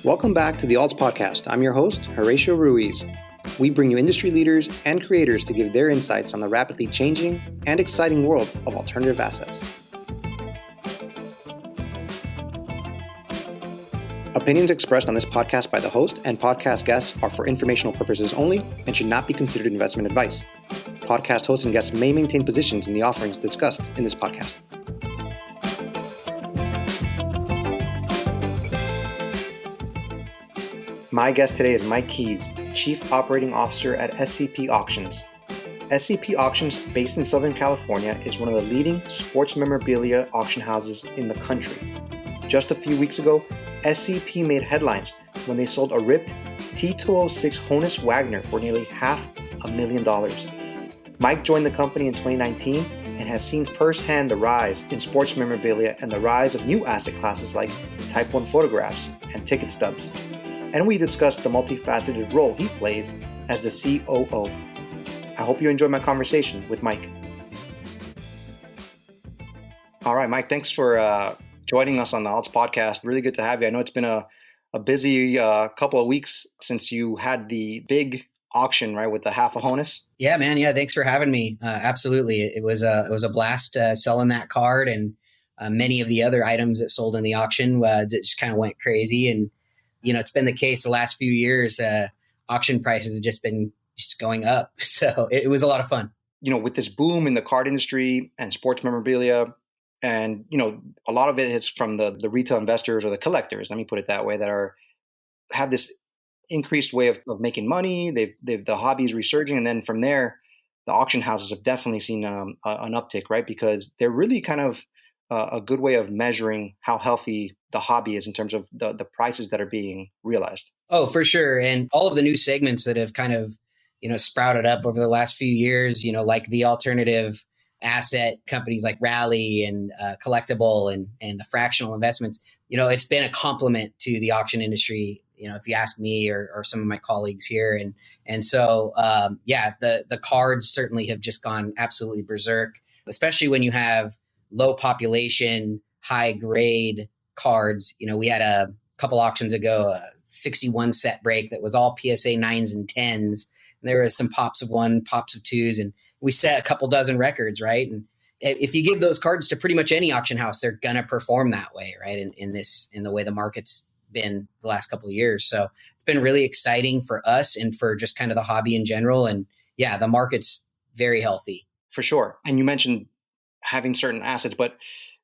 Welcome back to the Alts Podcast. I'm your host, Horacio Ruiz. We bring you industry leaders and creators to give their insights on the rapidly changing and exciting world of alternative assets. Opinions expressed on this podcast by the host and podcast guests are for informational purposes only and should not be considered investment advice. Podcast hosts and guests may maintain positions in the offerings discussed in this podcast. My guest today is Mike Keys, Chief Operating Officer at SCP Auctions. SCP Auctions, based in Southern California, is one of the leading sports memorabilia auction houses in the country. Just a few weeks ago, SCP made headlines when they sold a ripped T206 Honus Wagner for nearly $500,000. Mike joined the company in 2019 and has seen firsthand the rise in sports memorabilia and the rise of new asset classes like Type 1 photographs and ticket stubs. And we discussed the multifaceted role he plays as the COO. I hope you enjoy my conversation with Mike. All right, Mike, thanks for joining us on the Alts Podcast. Really good to have you. I know it's been a busy couple of weeks since you had the big auction, right, with the half a Honus. Yeah, man. Yeah, thanks for having me. Absolutely, it was a blast selling that card and many of the other items that sold in the auction. That just kind of went crazy, and it's been the case the last few years. Auction prices have just been going up, so it was a lot of fun. With this boom in the card industry and sports memorabilia. And, a lot of it is from the retail investors or the collectors, let me put it that way, that have this increased way of making money. The hobby is resurging. And then from there, the auction houses have definitely seen an uptick, right? Because they're really kind of a good way of measuring how healthy the hobby is in terms of the prices that are being realized. Oh, for sure. And all of the new segments that have kind of, sprouted up over the last few years, like the alternative asset companies like Rally and Collectible and the fractional investments, it's been a complement to the auction industry, if you ask me or some of my colleagues here. And so, the cards certainly have just gone absolutely berserk, especially when you have low population, high grade cards. We had a couple auctions ago, a 61 set break that was all PSA 9s and 10s. And there was some pops of 1, pops of 2s, and we set a couple dozen records, right? And if you give those cards to pretty much any auction house, they're going to perform that way, right? In the way the market's been the last couple of years. So it's been really exciting for us and for just kind of the hobby in general. And yeah, the market's very healthy. For sure. And you mentioned having certain assets, but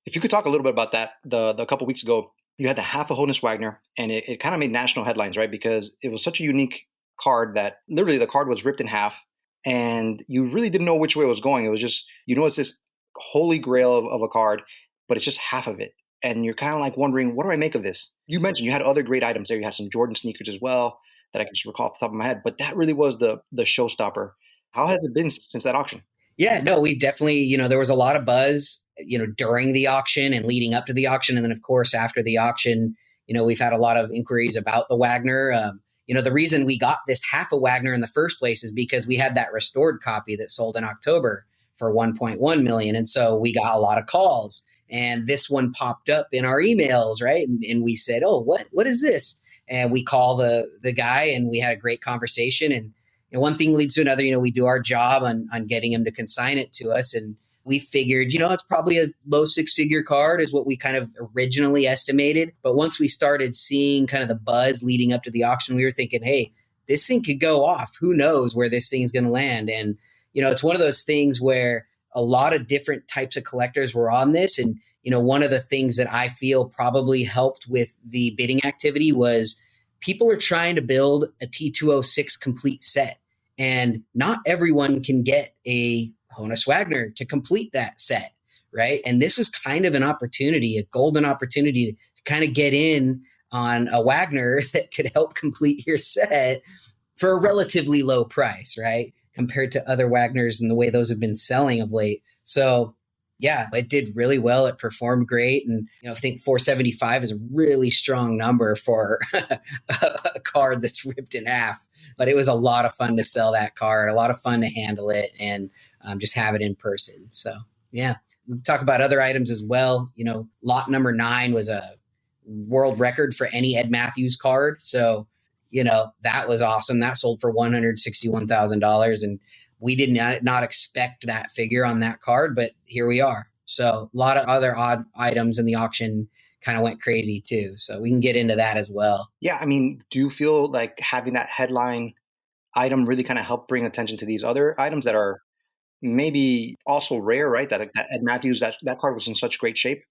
if you could talk a little bit about that, the couple of weeks ago, you had the half a Honus Wagner, and it kind of made national headlines, right? Because it was such a unique card that literally the card was ripped in half. And you really didn't know which way it was going. It was just, it's this holy grail of a card, but it's just half of it. And you're kind of like wondering, what do I make of this? You mentioned you had other great items there. You had some Jordan sneakers as well that I can just recall off the top of my head. But that really was the showstopper. How has it been since that auction? Yeah, no, we've definitely, there was a lot of buzz, during the auction and leading up to the auction. And then, of course, after the auction, we've had a lot of inquiries about the Wagner. The reason we got this half a Wagner in the first place is because we had that restored copy that sold in October for $1.1 million. And so we got a lot of calls, and this one popped up in our emails, right? And we said, oh, what is this? And we call the guy, and we had a great conversation. And one thing leads to another. We do our job on getting him to consign it to us. And we figured, it's probably a low 6-figure card is what we kind of originally estimated. But once we started seeing kind of the buzz leading up to the auction, we were thinking, hey, this thing could go off. Who knows where this thing's going to land? And, it's one of those things where a lot of different types of collectors were on this. And, one of the things that I feel probably helped with the bidding activity was people are trying to build a T206 complete set. And not everyone can get a Honus Wagner to complete that set, right? And this was kind of an opportunity, a golden opportunity to kind of get in on a Wagner that could help complete your set for a relatively low price, right? Compared to other Wagners and the way those have been selling of late. So yeah, it did really well. It performed great. And, I think 475 is a really strong number for a card that's ripped in half. But it was a lot of fun to sell that card, a lot of fun to handle it, and just have it in person. So, yeah. We talk about other items as well. Lot number 9 was a world record for any Ed Matthews card. So, that was awesome. That sold for $161,000. And we did not expect that figure on that card, but here we are. So a lot of other odd items in the auction kind of went crazy too. So we can get into that as well. Yeah. I mean, do you feel like having that headline item really kind of helped bring attention to these other items that are maybe also rare, right? That Ed Matthews, that card was in such great shape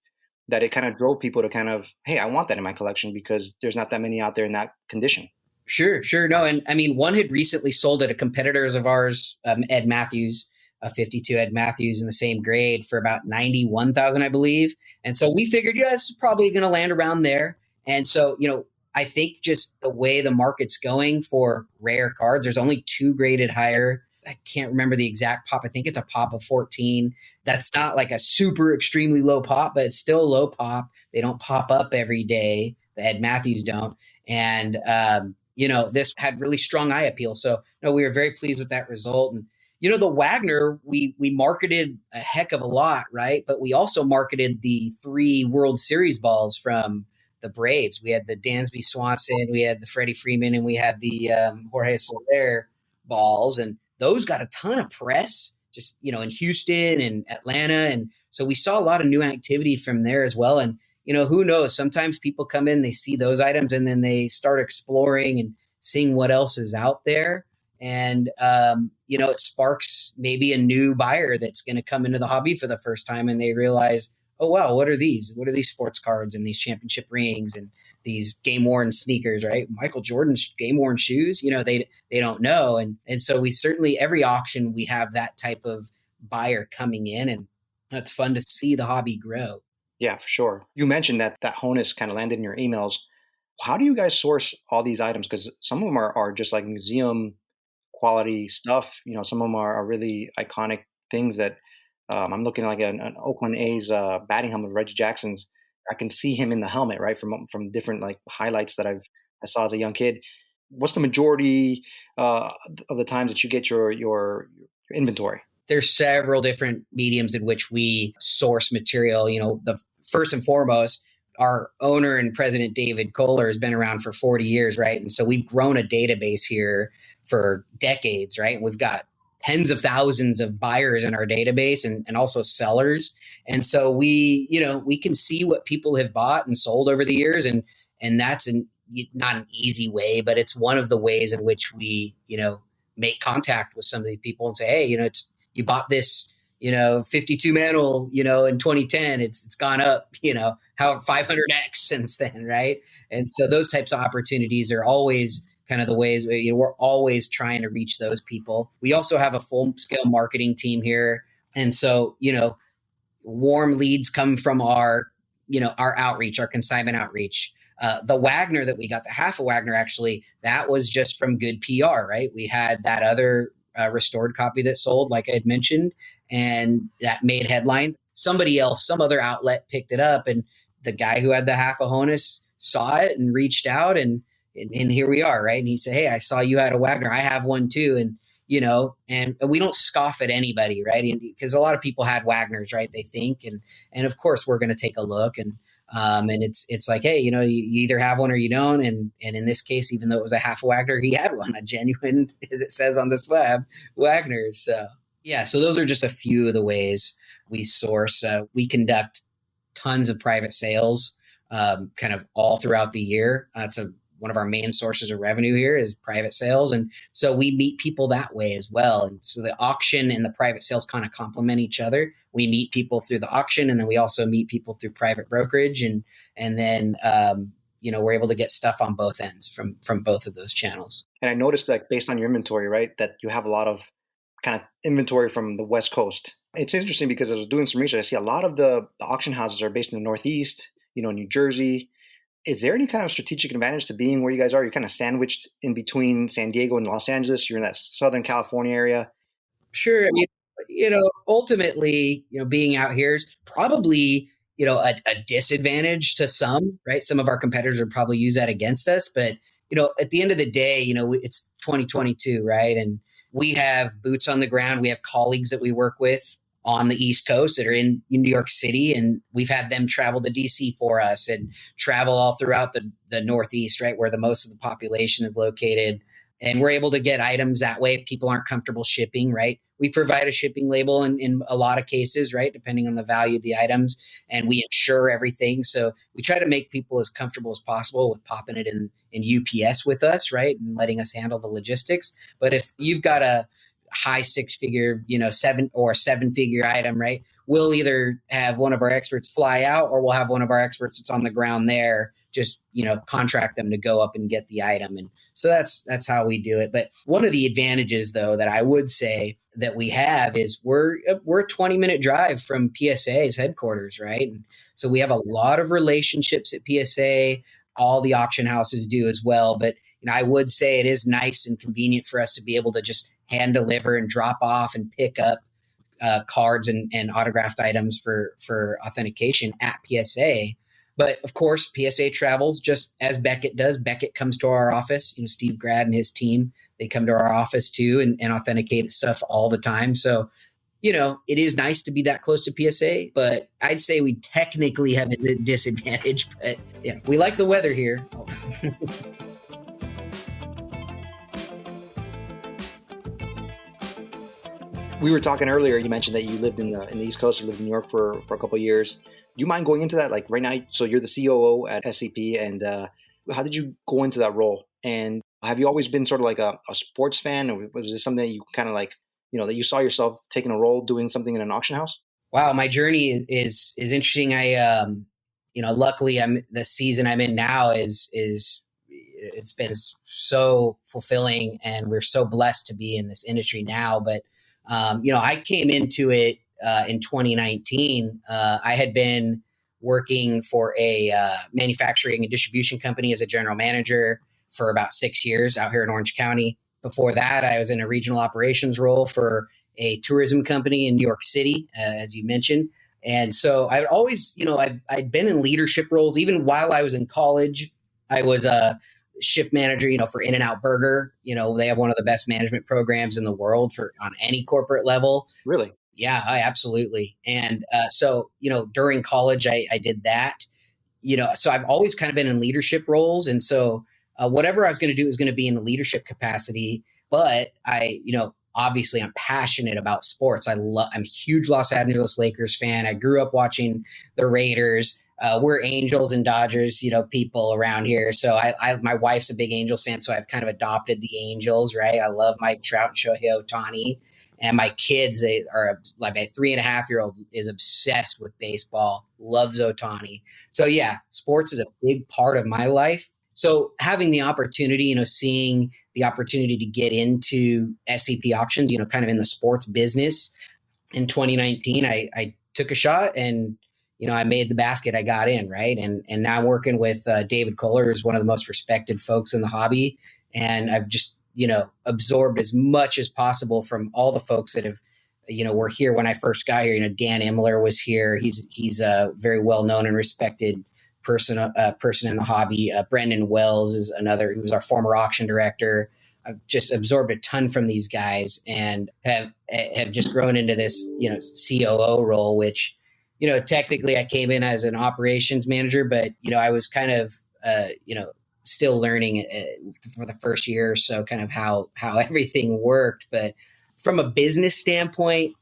that it kind of drove people to kind of, hey, I want that in my collection because there's not that many out there in that condition. Sure. No, and I mean, one had recently sold at a competitors of ours, Ed Matthews, a 52 Ed Matthews in the same grade for about 91,000, I believe. And so we figured, this is probably going to land around there. And so, I think just the way the market's going for rare cards, there's only 2 graded higher. I can't remember the exact pop. I think it's a pop of 14. That's not like a super extremely low pop, but it's still a low pop. They don't pop up every day. The Ed Matthews don't. And, this had really strong eye appeal. So we were very pleased with that result. And, the Wagner, we marketed a heck of a lot, right? But we also marketed the 3 World Series balls from the Braves. We had the Dansby Swanson, we had the Freddie Freeman, and we had the Jorge Soler balls. And those got a ton of press just, in Houston and Atlanta. And so we saw a lot of new activity from there as well. And, who knows? Sometimes people come in, they see those items, and then they start exploring and seeing what else is out there. And, it sparks maybe a new buyer that's going to come into the hobby for the first time, and they realize, oh, wow, what are these? What are these sports cards and these championship rings and these game-worn sneakers, right? Michael Jordan's game-worn shoes, they don't know. And so we certainly, every auction, we have that type of buyer coming in, and it's fun to see the hobby grow. Yeah, for sure. You mentioned that Honus kind of landed in your emails. How do you guys source all these items? Because some of them are just like museum quality stuff. Some of them are really iconic things that I'm looking at, like an Oakland A's batting helmet, Reggie Jackson's. I can see him in the helmet, right, from different like highlights that I saw as a young kid. What's the majority of the times that you get your inventory? There's several different mediums in which we source material. The first and foremost, our owner and president, David Kohler, has been around for 40 years, right? And so we've grown a database here for decades, right? And we've got tens of thousands of buyers in our database and also sellers. And so we can see what people have bought and sold over the years. And that's not an easy way, but it's one of the ways in which we, make contact with some of these people and say, hey, you bought this, 52 mantle, in 2010, it's gone up, how 500x since then. Right. And so those types of opportunities are always kind of the ways we're always trying to reach those people. We also have a full scale marketing team here. And so, warm leads come from our outreach, our consignment outreach. The Wagner that we got, the half a Wagner, actually, that was just from good PR, right? We had that other restored copy that sold, like I had mentioned, and that made headlines. Somebody else, some other outlet picked it up, and the guy who had the half a Honus saw it and reached out, and here we are, right? And he said, hey, I saw you had a Wagner. I have one too. And, and we don't scoff at anybody, right? Because a lot of people had Wagners, right? They think, and of course we're going to take a look, and it's like, hey, you either have one or you don't. And in this case, even though it was a half a Wagner, he had one, a genuine, as it says on the slab, Wagner. So yeah, so those are just a few of the ways we source. We conduct tons of private sales, kind of all throughout the year. It's one of our main sources of revenue here is private sales. And so we meet people that way as well. And so the auction and the private sales kind of complement each other. We meet people through the auction, and then we also meet people through private brokerage. And then, we're able to get stuff on both ends from both of those channels. And I noticed that based on your inventory, right, that you have a lot of kind of inventory from the West Coast. It's interesting because I was doing some research. I see a lot of the auction houses are based in the Northeast, New Jersey. Is there any kind of strategic advantage to being where you guys are? You're kind of sandwiched in between San Diego and Los Angeles. You're in that Southern California area. Sure. I mean, ultimately, being out here is probably, a disadvantage to some, right? Some of our competitors would probably use that against us. But, at the end of the day, it's 2022, right? And we have boots on the ground. We have colleagues that we work with on the East Coast that are in New York City, and we've had them travel to DC for us and travel all throughout the Northeast, right, where the most of the population is located. And we're able to get items that way if people aren't comfortable shipping, right? We provide a shipping label in a lot of cases, right, depending on the value of the items, and we insure everything. So we try to make people as comfortable as possible with popping it in UPS with us, right, and letting us handle the logistics. But if you've got a high six-figure, seven-figure item, right, we'll either have one of our experts fly out, or we'll have one of our experts that's on the ground there, just, contract them to go up and get the item. And so that's how we do it. But one of the advantages, though, that I would say that we have is we're a 20-minute drive from PSA's headquarters, right? And so we have a lot of relationships at PSA. All the auction houses do as well. But I would say it is nice and convenient for us to be able to just hand deliver and drop off and pick up cards and autographed items for authentication at PSA. But of course, PSA travels just as Beckett does. Beckett comes to our office. Steve Grad and his team, they come to our office too and authenticate stuff all the time. So, it is nice to be that close to PSA, but I'd say we technically have a disadvantage. But yeah, we like the weather here. We were talking earlier, you mentioned that you lived in the East Coast, you lived in New York for a couple of years. Do you mind going into that? Like right now, so you're the COO at SCP, and how did you go into that role? And have you always been sort of like a sports fan, or was this something that you kind of like, that you saw yourself taking a role doing something in an auction house? Wow, my journey is interesting. I, luckily the season I'm in now is it's been so fulfilling, and we're so blessed to be in this industry now. But I came into it in 2019. I had been working for a manufacturing and distribution company as a general manager for about 6 years out here in Orange County. Before that, I was in a regional operations role for a tourism company in New York City, as you mentioned. And so I'd always, I'd been in leadership roles. Even while I was in college, I was a shift manager, for In-N-Out Burger. They have one of the best management programs in the world on any corporate level. Really? Yeah, absolutely. And so, during college, I did that, so I've always kind of been in leadership roles. And so whatever I was going to do was going to be in the leadership capacity. But obviously I'm passionate about sports. I'm a huge Los Angeles Lakers fan. I grew up watching the Raiders. We're Angels and Dodgers, people around here. So my wife's a big Angels fan, so I've kind of adopted the Angels, right? I love Mike Trout and Shohei Ohtani. And my kids, they are like my 3.5-year-old is obsessed with baseball, loves Ohtani. So yeah, sports is a big part of my life. So having the opportunity, seeing the opportunity to get into SCP Auctions, kind of in the sports business in 2019, I took a shot and, I made the basket. I got in, right? And now I'm working with David Kohler, who's one of the most respected folks in the hobby. And I've just, absorbed as much as possible from all the folks that have, were here when I first got here. Dan Imler was here. He's a very well-known and respected person in the hobby. Brendan Wells is another, who was our former auction director. I've just absorbed a ton from these guys and have just grown into this, COO role, which, technically I came in as an operations manager, but, I was kind of, still learning for the first year or so, kind of how everything worked. But from a business standpoint,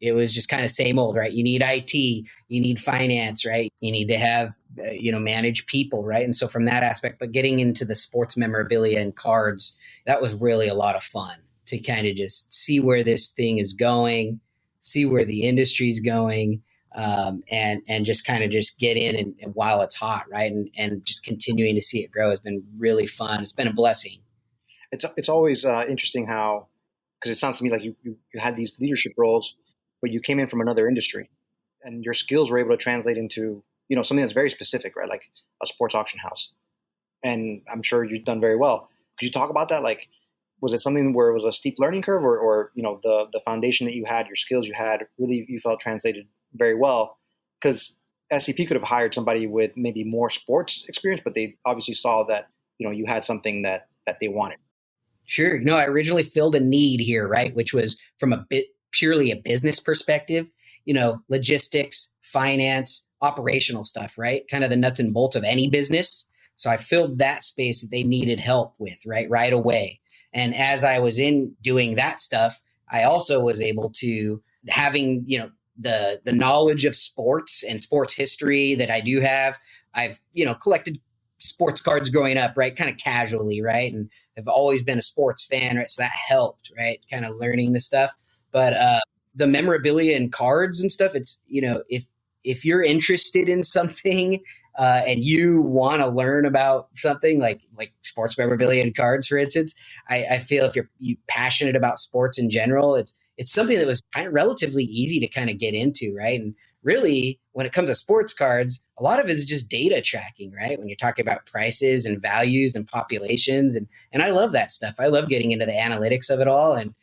it was just kind of same old, right? You need IT, you need finance, right? You need to have, manage people, right? And so from that aspect, but getting into the sports memorabilia and cards, that was really a lot of fun to kind of just see where this thing is going, see where the industry's going. And just kind of just get in and while it's hot, right? And just continuing to see it grow has been really fun. It's been a blessing. It's always interesting how, because it sounds to me like you had these leadership roles, but you came in from another industry and your skills were able to translate into, something that's very specific, right? Like a sports auction house. And I'm sure you've done very well. Could you talk about that? Like, was it something where it was a steep learning curve or the foundation that you had, your skills you had, really you felt translated very well? Because SCP could have hired somebody with maybe more sports experience, but they obviously saw that, you had something that they wanted. Sure. I originally filled a need here, right? Which was from purely a business perspective. logistics, finance, operational stuff, right? Kind of the nuts and bolts of any business. So I filled that space that they needed help with, right away. And as I was in doing that stuff, I also was able to having, the knowledge of sports and sports history that I do have. I've, collected sports cards growing up, right? Kind of casually, right? And I've always been a sports fan, right? So that helped, right? Kind of learning the stuff. But the memorabilia and cards and stuff, it's, if you're interested in something and you want to learn about something like sports memorabilia and cards, for instance, I feel if you're passionate about sports in general, it's something that was kind of relatively easy to kind of get into, right? And really, when it comes to sports cards, a lot of it is just data tracking, right? When you're talking about prices and values and populations, and I love that stuff. I love getting into the analytics of it all, and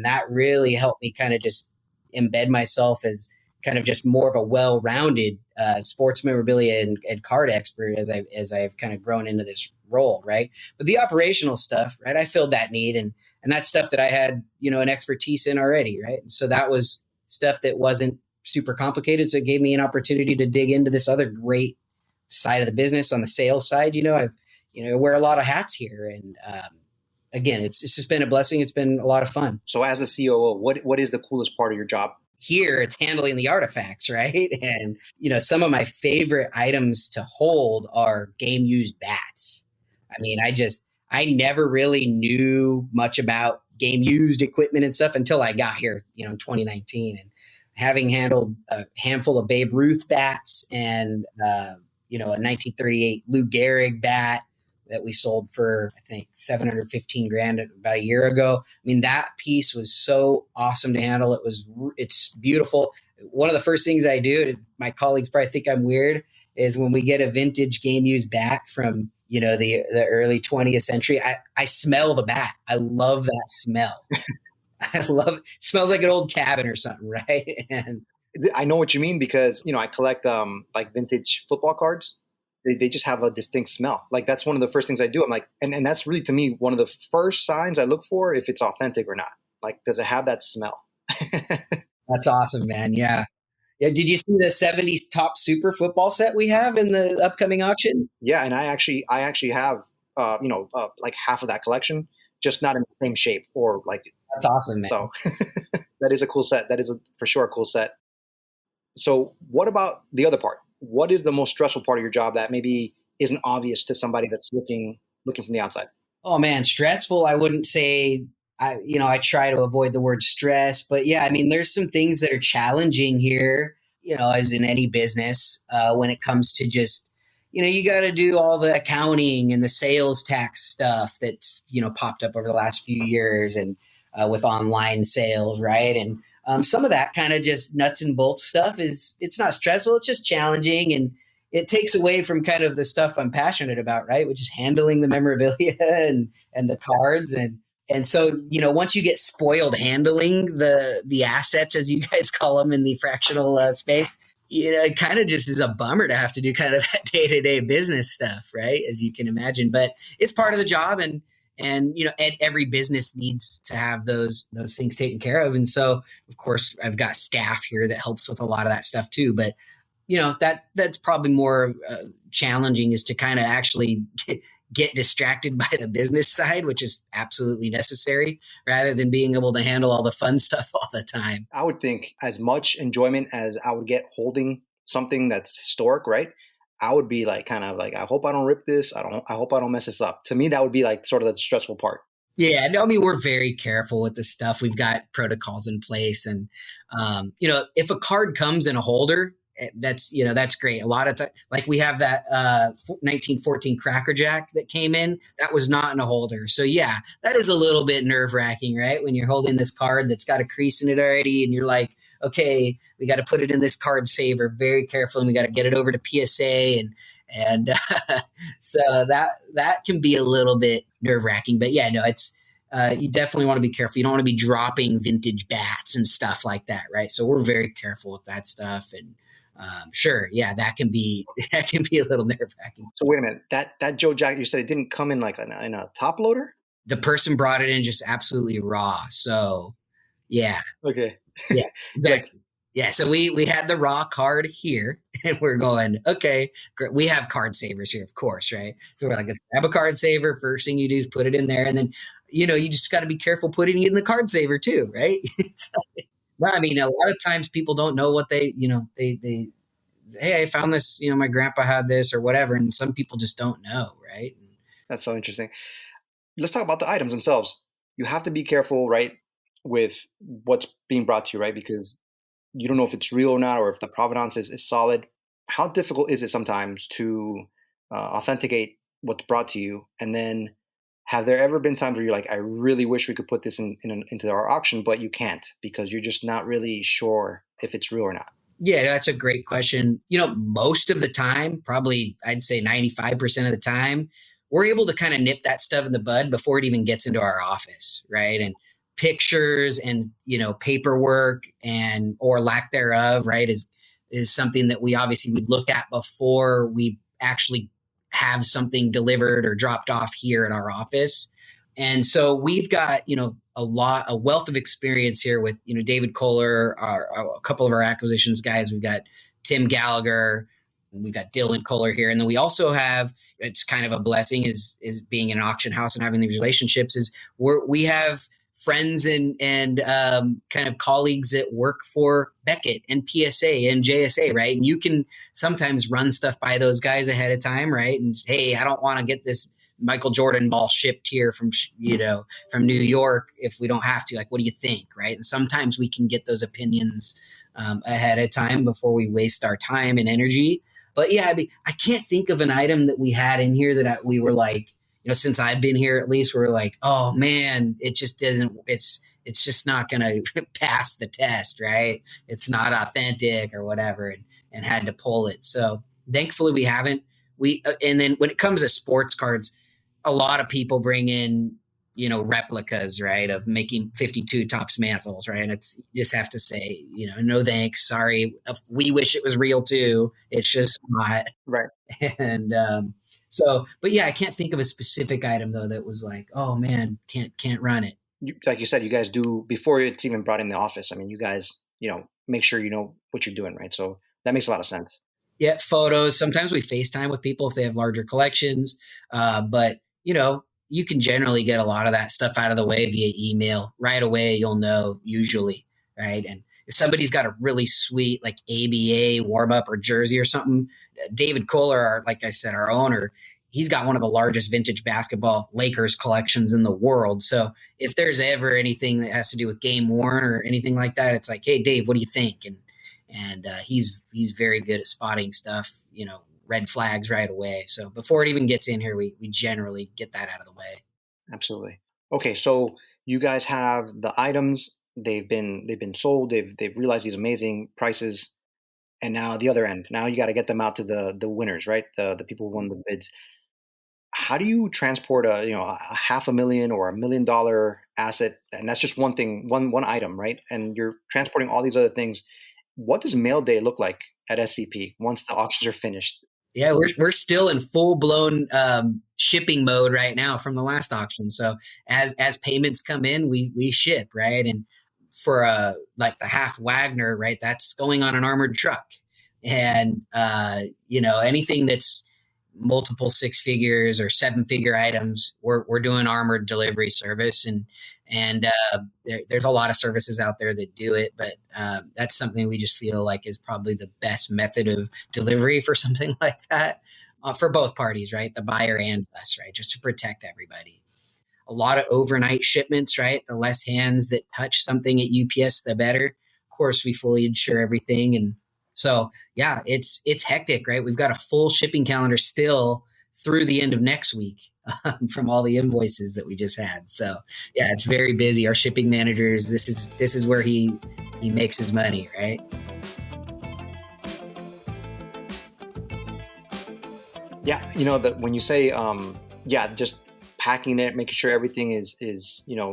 that really helped me kind of just embed myself as kind of just more of a well-rounded sports memorabilia and card expert as I've kind of grown into this role, right? But the operational stuff, right? I filled that need, and that's stuff that I had, an expertise in already, right? And so that was stuff that wasn't super complicated. So it gave me an opportunity to dig into this other great side of the business on the sales side. I wear a lot of hats here, and again, it's just been a blessing. It's been a lot of fun. So as a COO, what is the coolest part of your job? Here, it's handling the artifacts, right? And, some of my favorite items to hold are game used bats. I mean, I never really knew much about game used equipment and stuff until I got here, in 2019. And having handled a handful of Babe Ruth bats and, a 1938 Lou Gehrig bat that we sold for, I think, $715,000 about a year ago. I mean, that piece was so awesome to handle. It's beautiful. One of the first things I do, my colleagues probably think I'm weird, is when we get a vintage game used bat from, the early 20th century, I smell the bat. I love that smell. I love it. It smells like an old cabin or something, right? And I know what you mean because, I collect like vintage football cards. They just have a distinct smell. Like that's one of the first things I do. I'm like, and that's really to me, one of the first signs I look for if it's authentic or not. Like, does it have that smell? That's awesome, man. Yeah. Yeah. Did you see the 70s top super football set we have in the upcoming auction? Yeah. And I actually have, like half of that collection, just not in the same shape or like. That's awesome, man. So that is a cool set. That is for sure a cool set. So what about the other part? What is the most stressful part of your job that maybe isn't obvious to somebody that's looking from the outside? Oh man, stressful. I wouldn't say I try to avoid the word stress, but yeah, I mean, there's some things that are challenging here, as in any business, when it comes to just, you got to do all the accounting and the sales tax stuff that's, popped up over the last few years and with online sales, right? And some of that kind of just nuts and bolts stuff it's not stressful. It's just challenging, and it takes away from kind of the stuff I'm passionate about, right? Which is handling the memorabilia and the cards. And so, once you get spoiled handling the assets, as you guys call them in the fractional space, it kind of just is a bummer to have to do kind of that day-to-day business stuff, right? As you can imagine, but it's part of the job, and every business needs to have those things taken care of. And so, of course, I've got staff here that helps with a lot of that stuff too. But that's probably more challenging, is to kind of actually get distracted by the business side, which is absolutely necessary, rather than being able to handle all the fun stuff all the time. I would think as much enjoyment as I would get holding something that's historic, right? I would be like, kind of like, I hope I don't rip this. I hope I don't mess this up. To me, that would be like sort of the stressful part. Yeah, no, I mean, we're very careful with this stuff. We've got protocols in place, and if a card comes in a holder, that's great. A lot of time, like we have that 1914 Cracker Jack that came in, that was not in a holder. So yeah, that is a little bit nerve-wracking, right? When you're holding this card that's got a crease in it already, and you're like, okay, we got to put it in this card saver very carefully, and we got to get it over to PSA, and so that can be a little bit nerve-wracking. But yeah, no, it's you definitely want to be careful. You don't want to be dropping vintage bats and stuff like that, right? So we're very careful with that stuff. And sure, yeah, that can be a little nerve-wracking. So wait a minute, that Joe jacket, you said it didn't come in like in a top loader? The person brought it in just absolutely raw. So yeah. Okay. Yeah, exactly. Yeah, so we had the raw card here, and we're going, okay, great. We have card savers here, of course, right? So we're like, let's grab a card saver. First thing you do is put it in there, and then you just got to be careful putting it in the card saver too, right? No, I mean, a lot of times people don't know what they hey, I found this, my grandpa had this or whatever, and some people just don't know, right? That's so interesting. Let's talk about the items themselves. You have to be careful, right, with what's being brought to you, right? Because you don't know if it's real or not, or if the provenance is solid. How difficult is it sometimes to authenticate what's brought to you? And then have there ever been times where you're like, I really wish we could put this into our auction, but you can't because you're just not really sure if it's real or not? Yeah, that's a great question. Most of the time, probably I'd say 95% of the time, we're able to kind of nip that stuff in the bud before it even gets into our office, right? And pictures and, paperwork and or lack thereof, right, is something that we obviously would look at before we actually have something delivered or dropped off here at our office. And so we've got, a wealth of experience here with, David Kohler, a couple of our acquisitions guys. We've got Tim Gallagher, we've got Dylan Kohler here. And then we also have, it's kind of a blessing is being in an auction house and having these relationships is we have friends and kind of colleagues that work for Beckett and PSA and JSA, right? And you can sometimes run stuff by those guys ahead of time, right? And hey, I don't want to get this Michael Jordan ball shipped here from New York if we don't have to. Like, what do you think, right? And sometimes we can get those opinions ahead of time before we waste our time and energy. But yeah, I can't think of an item that we had in here that we were like, since I've been here at least, we're like, oh man, it just doesn't. It's just not going to pass the test, right? It's not authentic or whatever, and had to pull it. So thankfully we haven't. And then when it comes to sports cards, a lot of people bring in, replicas, right, of making 52 tops mantles, right? And you just have to say, no thanks, sorry. We wish it was real too. It's just not. Right. And but yeah, I can't think of a specific item though that was like, oh man, can't run it. Like you said, you guys do before it's even brought in the office. I mean, you guys, make sure you know what you're doing, right? So that makes a lot of sense. Yeah, photos. Sometimes we FaceTime with people if they have larger collections. But you can generally get a lot of that stuff out of the way via email right away. You'll know usually, right? And if somebody's got a really sweet like ABA warm up or jersey or something, David Kohler, like I said, our owner, he's got one of the largest vintage basketball Lakers collections in the world. So if there's ever anything that has to do with game worn or anything like that, it's like, hey, Dave, what do you think? And he's very good at spotting stuff, red flags right away. So before it even gets in here, we generally get that out of the way. Absolutely. Okay, so you guys have the items. They've been sold. They've realized these amazing prices, and now the other end. Now you got to get them out to the winners, right? The people who won the bids. How do you transport a $500,000 or $1 million asset, and that's just one thing, one item, right? And you're transporting all these other things. What does mail day look like at SCP once the auctions are finished? Yeah, we're still in full blown shipping mode right now from the last auction. So as payments come in, we ship, right? And for like the half Wagner, right, that's going on an armored truck, and anything that's multiple six figures or seven figure items, we're doing armored delivery service, and there's a lot of services out there that do it, but that's something we just feel like is probably the best method of delivery for something like that for both parties, right? The buyer and us, right? Just to protect everybody. A lot of overnight shipments, right? The less hands that touch something at UPS, the better. Of course, we fully insure everything, and so yeah, it's hectic, right? We've got a full shipping calendar still through the end of next week from all the invoices that we just had. So yeah, it's very busy. Our shipping managers, this is where he makes his money, right? Yeah, that when you say just packing it, making sure everything is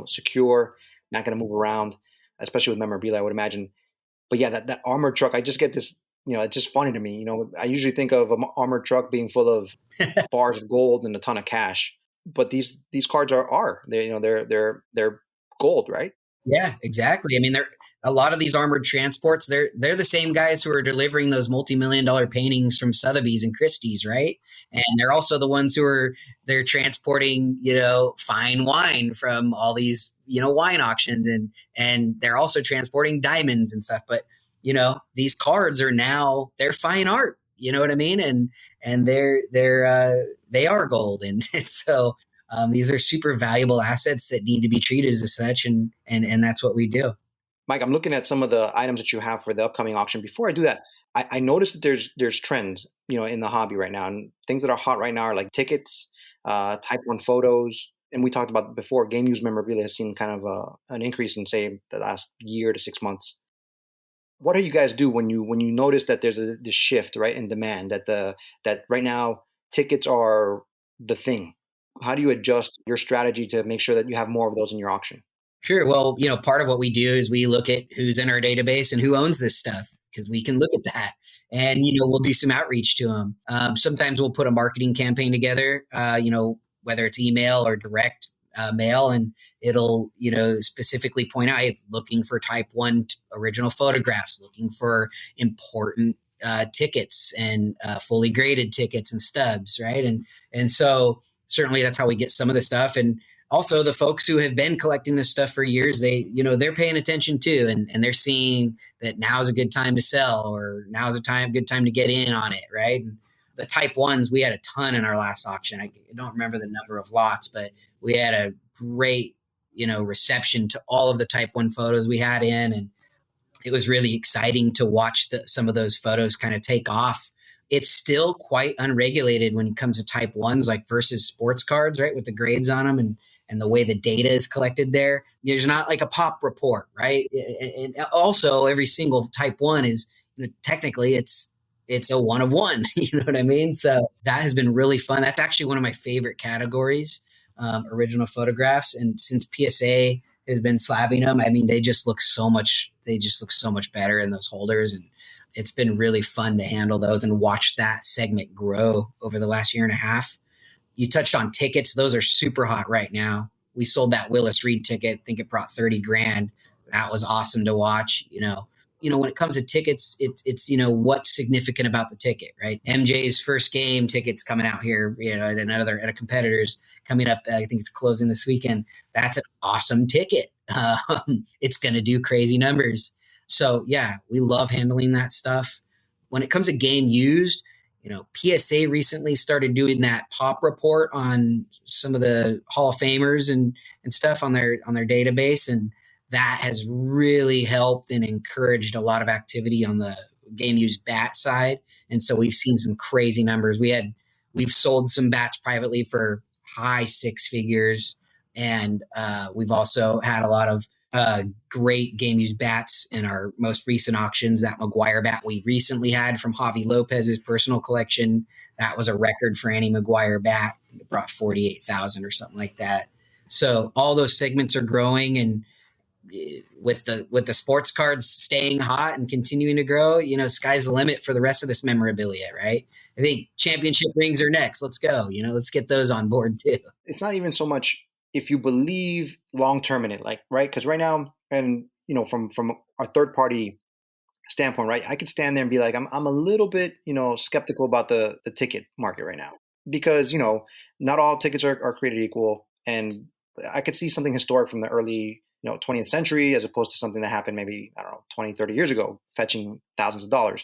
secure, not going to move around, especially with memorabilia, I would imagine. But yeah, that armored truck, I just get this, it's just funny to me. I usually think of an armored truck being full of bars of gold and a ton of cash. But these cards are they're gold, right? Yeah, exactly. I mean, they're a lot of these armored transports. They're the same guys who are delivering those multi-million-dollar paintings from Sotheby's and Christie's, right? And they're also the ones who are they're transporting, fine wine from all these, wine auctions, and they're also transporting diamonds and stuff. But these cards are now they're fine art. You know what I mean? And they are gold, and so these are super valuable assets that need to be treated as such, and that's what we do. Mike, I'm looking at some of the items that you have for the upcoming auction. Before I do that, I noticed that there's trends, in the hobby right now, and things that are hot right now are like tickets, Type 1 photos, and we talked about before. Game use memorabilia has seen kind of an increase in, say, the last year to 6 months. What do you guys do when you notice that there's this shift, right, in demand, that right now tickets are the thing? How do you adjust your strategy to make sure that you have more of those in your auction? Sure. Well, part of what we do is we look at who's in our database and who owns this stuff because we can look at that. And, we'll do some outreach to them. Sometimes we'll put a marketing campaign together, whether it's email or direct mail, and it'll, specifically point out it's looking for type 1 original photographs, looking for important tickets and fully graded tickets and stubs, right? And so certainly that's how we get some of the stuff. And also the folks who have been collecting this stuff for years, they're paying attention too, and they're seeing that now is a good time to sell, or now is good time to get in on it, right? And the type 1s, we had a ton in our last auction. I don't remember the number of lots, but we had a great reception to all of the type 1 photos we had in, and it was really exciting to watch some of those photos kind of take off. It's still quite unregulated when it comes to type 1s, like versus sports cards, right, with the grades on them and the way the data is collected there. There's not like a pop report, right? And also every single type 1 is, technically it's a one of one, you know what I mean? So that has been really fun. That's actually one of my favorite categories, original photographs. And since PSA has been slabbing them, I mean, they just look so much better in those holders. And it's been really fun to handle those and watch that segment grow over the last year and a half. You touched on tickets. Those are super hot right now. We sold that Willis Reed ticket. I think it brought 30 grand. That was awesome to watch. When it comes to tickets, it's what's significant about the ticket, right? MJ's first game tickets coming out here, at a competitor's coming up. I think it's closing this weekend. That's an awesome ticket. It's going to do crazy numbers. So yeah, we love handling that stuff. When it comes to game used, PSA recently started doing that pop report on some of the Hall of Famers and stuff on their database. And that has really helped and encouraged a lot of activity on the game used bat side. And so we've seen some crazy numbers. We've sold some bats privately for high 6 figures. And we've also had a lot of great game used bats in our most recent auctions. That McGuire bat we recently had from Javi Lopez's personal collection, that was a record for any McGuire bat. It brought 48,000 or something like that. So all those segments are growing, and with the sports cards staying hot and continuing to grow, sky's the limit for the rest of this memorabilia, right? I think championship rings are next. Let's go. Let's get those on board too. It's not even so much if you believe long term in it, like, right? Because right now, and from our third party standpoint, right, I could stand there and be like, I'm a little bit skeptical about the ticket market right now, because not all tickets are created equal, and I could see something historic from the early 20th century as opposed to something that happened maybe, I don't know, 20, 30 years ago, fetching thousands of dollars.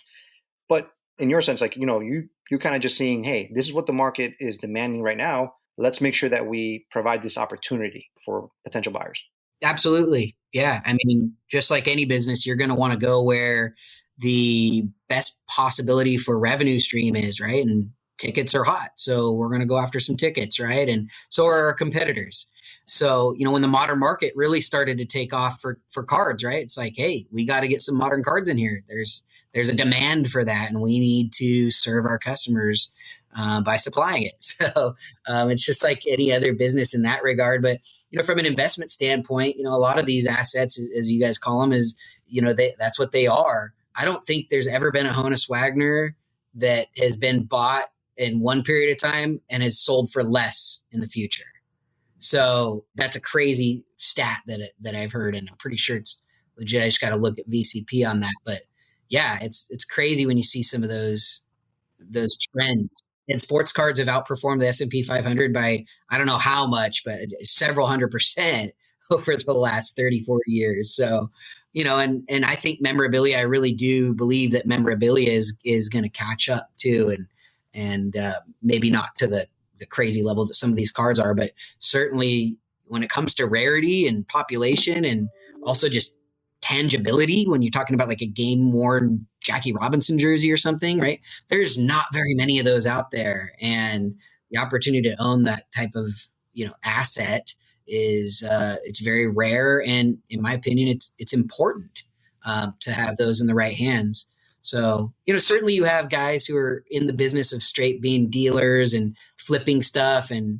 But in your sense, like, you're kind of just seeing, hey, this is what the market is demanding right now. Let's make sure that we provide this opportunity for potential buyers. Absolutely. Yeah. I mean, just like any business, you're going to want to go where the best possibility for revenue stream is, right? And tickets are hot. So we're going to go after some tickets, right? And so are our competitors. So, when the modern market really started to take off for cards, right? It's like, hey, we got to get some modern cards in here. There's a demand for that, and we need to serve our customers by supplying it. So it's just like any other business in that regard. But, from an investment standpoint, a lot of these assets, as you guys call them, is, that's what they are. I don't think there's ever been a Honus Wagner that has been bought in one period of time and has sold for less in the future. So that's a crazy stat that I've heard, and I'm pretty sure it's legit. I just got to look at VCP on that, but yeah, it's crazy when you see some of those trends. And sports cards have outperformed the S&P 500 by I don't know how much, but several 100% over the last 30, 40 years. So, and I think memorabilia, I really do believe that memorabilia is going to catch up too, and maybe not to the crazy levels that some of these cards are, but certainly when it comes to rarity and population and also just tangibility, when you're talking about like a game worn Jackie Robinson jersey or something, right? There's not very many of those out there. And the opportunity to own that type of, asset is, it's very rare. And in my opinion, it's important to have those in the right hands. So, certainly you have guys who are in the business of straight being dealers and flipping stuff and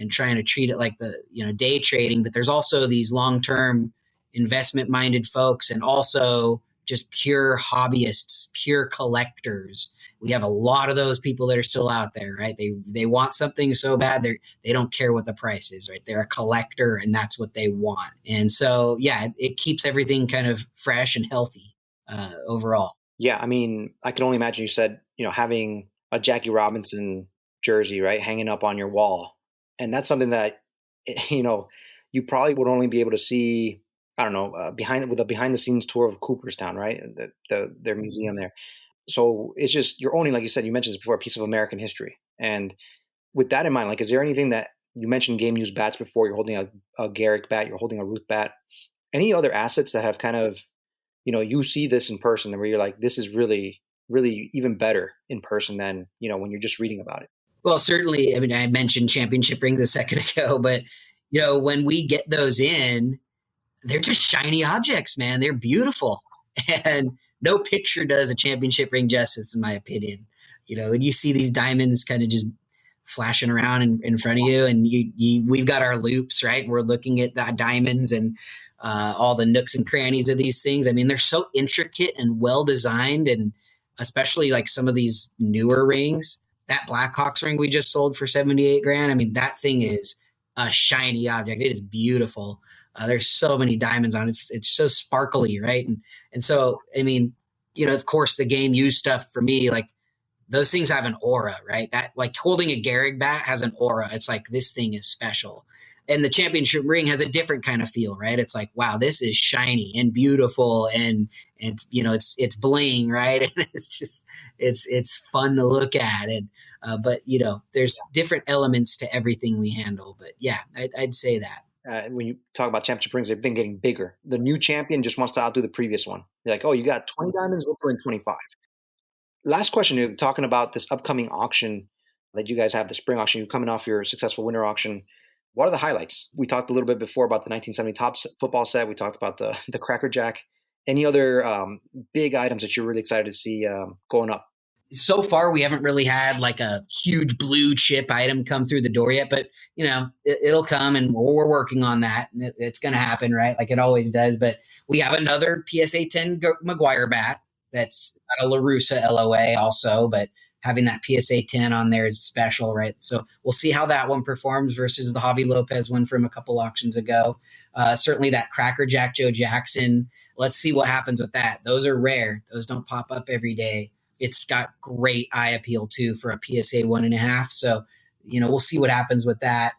trying to treat it like the, day trading, but there's also these long-term investment minded folks and also just pure hobbyists, pure collectors. We have a lot of those people that are still out there, right? They want something so bad they don't care what the price is, right? They're a collector and that's what they want. And so, yeah, it keeps everything kind of fresh and healthy overall. Yeah, I mean, I can only imagine you said, having a Jackie Robinson jersey, right, hanging up on your wall. And that's something that, you probably would only be able to see, I don't know, with a behind the scenes tour of Cooperstown, right? Their museum there. So it's just, you're owning, like you said, you mentioned this before, a piece of American history. And with that in mind, like, is there anything that you mentioned game used bats before? You're holding a Garrick bat, you're holding a Ruth bat. Any other assets that have kind of, you see this in person where you're like, this is really, really even better in person than, when you're just reading about it? Well, certainly. I mean, I mentioned championship rings a second ago, but, when we get those in, they're just shiny objects, man. They're beautiful. And no picture does a championship ring justice, in my opinion. And you see these diamonds kind of just flashing around in front of you, and we've got our loops, right? And we're looking at the diamonds and all the nooks and crannies of these things. I mean, they're so intricate and well designed, and especially like some of these newer rings. That Blackhawks ring we just sold for 78 grand. I mean, that thing is a shiny object. It is beautiful. There's so many diamonds on it. It's so sparkly, right? And so, I mean, of course, the game used stuff for me, like those things have an aura, right? That like holding a Garrick bat has an aura. It's like, this thing is special. And the championship ring has a different kind of feel, right? It's like, wow, this is shiny and beautiful, and it's bling, right? And it's fun to look at, and but there's different elements to everything we handle. But yeah, I'd say that. When you talk about championship rings, they've been getting bigger. The new champion just wants to outdo the previous one. They're like, oh, you got 20 diamonds, we'll put in 25. Last question, you're talking about this upcoming auction that you guys have, the spring auction. You're coming off your successful winter auction. What are the highlights? We talked a little bit before about the 1970 Topps football set. We talked about the Cracker Jack. Any other big items that you're really excited to see going up? So far, we haven't really had like a huge blue chip item come through the door yet, but it'll come, and we're working on that. It's going to happen, right? Like it always does. But we have another PSA 10 McGuire bat that's got a LaRussa LOA also, but having that PSA 10 on there is special, right? So we'll see how that one performs versus the Javi Lopez one from a couple auctions ago. Certainly that Cracker Jack Joe Jackson. Let's see what happens with that. Those are rare. Those don't pop up every day. It's got great eye appeal too for a PSA 1.5. So, we'll see what happens with that.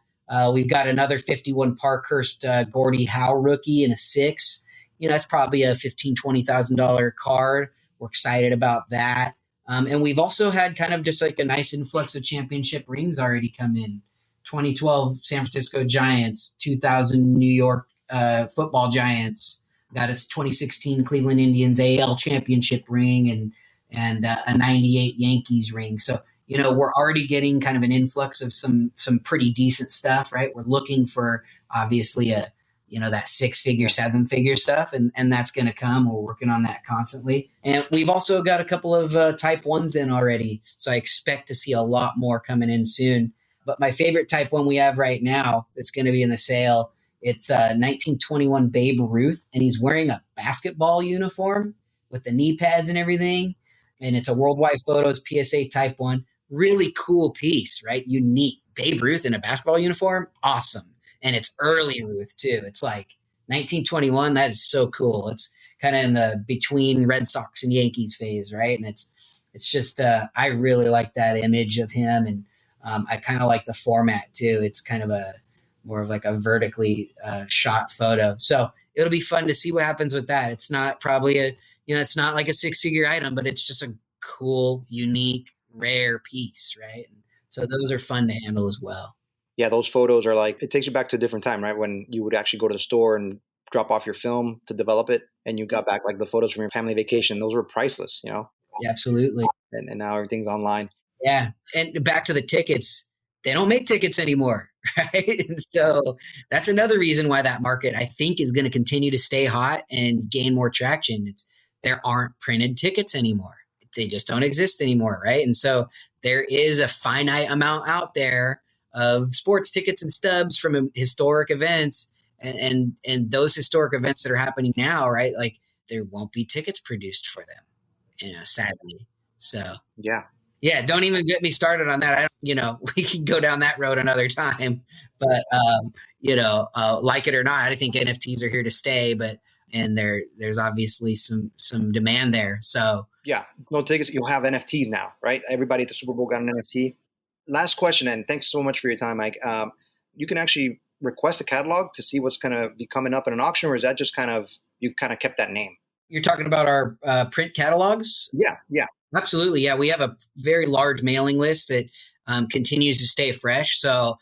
We've got another 51 Parkhurst Gordie Howe rookie in a 6. That's probably a $15,000, $20,000 card. We're excited about that. And we've also had kind of just like a nice influx of championship rings already come in. 2012 San Francisco Giants, 2000 New York football Giants, got its 2016 Cleveland Indians AL championship ring, and a 98 Yankees ring. So, we're already getting kind of an influx of some pretty decent stuff, right? We're looking for obviously that 6-figure, 7-figure stuff. And that's going to come. We're working on that constantly. And we've also got a couple of type 1s in already. So I expect to see a lot more coming in soon. But my favorite type 1 we have right now that's going to be in the sale, it's 1921 Babe Ruth. And he's wearing a basketball uniform with the knee pads and everything. And it's a Worldwide Photos PSA type 1. Really cool piece, right? Unique. Babe Ruth in a basketball uniform. Awesome. And it's early Ruth too. It's like 1921. That is so cool. It's kind of in the between Red Sox and Yankees phase, right? And it's just I really like that image of him, and I kind of like the format too. It's kind of a more of like a vertically shot photo. So it'll be fun to see what happens with that. It's not probably it's not like a 6-figure item, but it's just a cool, unique, rare piece, right? So those are fun to handle as well. Yeah, those photos are like, it takes you back to a different time, right? When you would actually go to the store and drop off your film to develop it, and you got back like the photos from your family vacation. Those were priceless, Yeah, absolutely. And now everything's online. Yeah. And back to the tickets, they don't make tickets anymore, right? And so that's another reason why that market, I think, is going to continue to stay hot and gain more traction. There aren't printed tickets anymore. They just don't exist anymore, right? And so there is a finite amount out there of sports tickets and stubs from historic events, and those historic events that are happening now, right? Like there won't be tickets produced for them, sadly. So yeah, don't even get me started on that. We can go down that road another time. But like it or not, I think NFTs are here to stay. And there's obviously some demand there. So yeah, no tickets. You'll have NFTs now, right? Everybody at the Super Bowl got an NFT. Last question, and thanks so much for your time, Mike. You can actually request a catalog to see what's going to be coming up in an auction, or is that just you've kind of kept that name? You're talking about our print catalogs? Yeah. Absolutely. Yeah, we have a very large mailing list that continues to stay fresh. So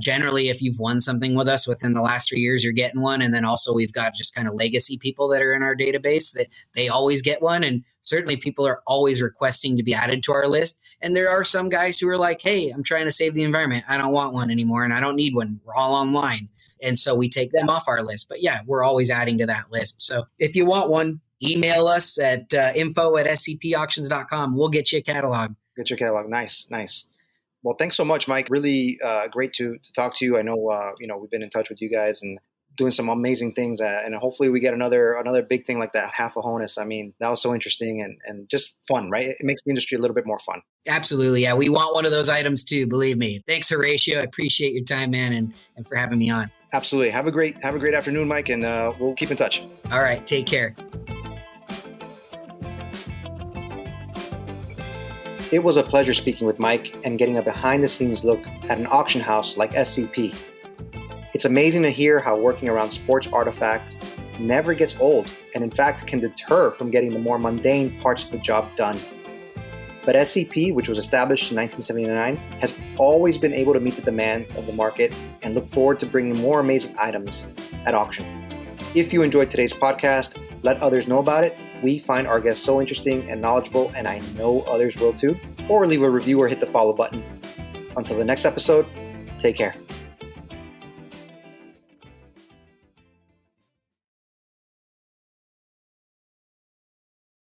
generally, if you've won something with us within the last 3 years, you're getting one. And then also we've got just kind of legacy people that are in our database that they always get one. And certainly people are always requesting to be added to our list. And there are some guys who are like, hey, I'm trying to save the environment. I don't want one anymore and I don't need one. We're all online. And so we take them off our list. But yeah, we're always adding to that list. So if you want one, email us at info@scpauctions.com. We'll get you a catalog. Get your catalog. Nice. Well, thanks so much, Mike. Really great to talk to you. I know, we've been in touch with you guys and doing some amazing things. And hopefully we get another big thing like that, half a Honus. I mean, that was so interesting and just fun, right? It makes the industry a little bit more fun. Absolutely. Yeah. We want one of those items too. Believe me. Thanks, Horacio. I appreciate your time, man. And for having me on. Absolutely. Have a great afternoon, Mike. And we'll keep in touch. All right. Take care. It was a pleasure speaking with Mike and getting a behind-the-scenes look at an auction house like SCP. It's amazing to hear how working around sports artifacts never gets old and in fact can deter from getting the more mundane parts of the job done. But SCP, which was established in 1979, has always been able to meet the demands of the market and look forward to bringing more amazing items at auction. If you enjoyed today's podcast, let others know about it. We find our guests so interesting and knowledgeable, and I know others will too. Or leave a review or hit the follow button. Until the next episode, take care.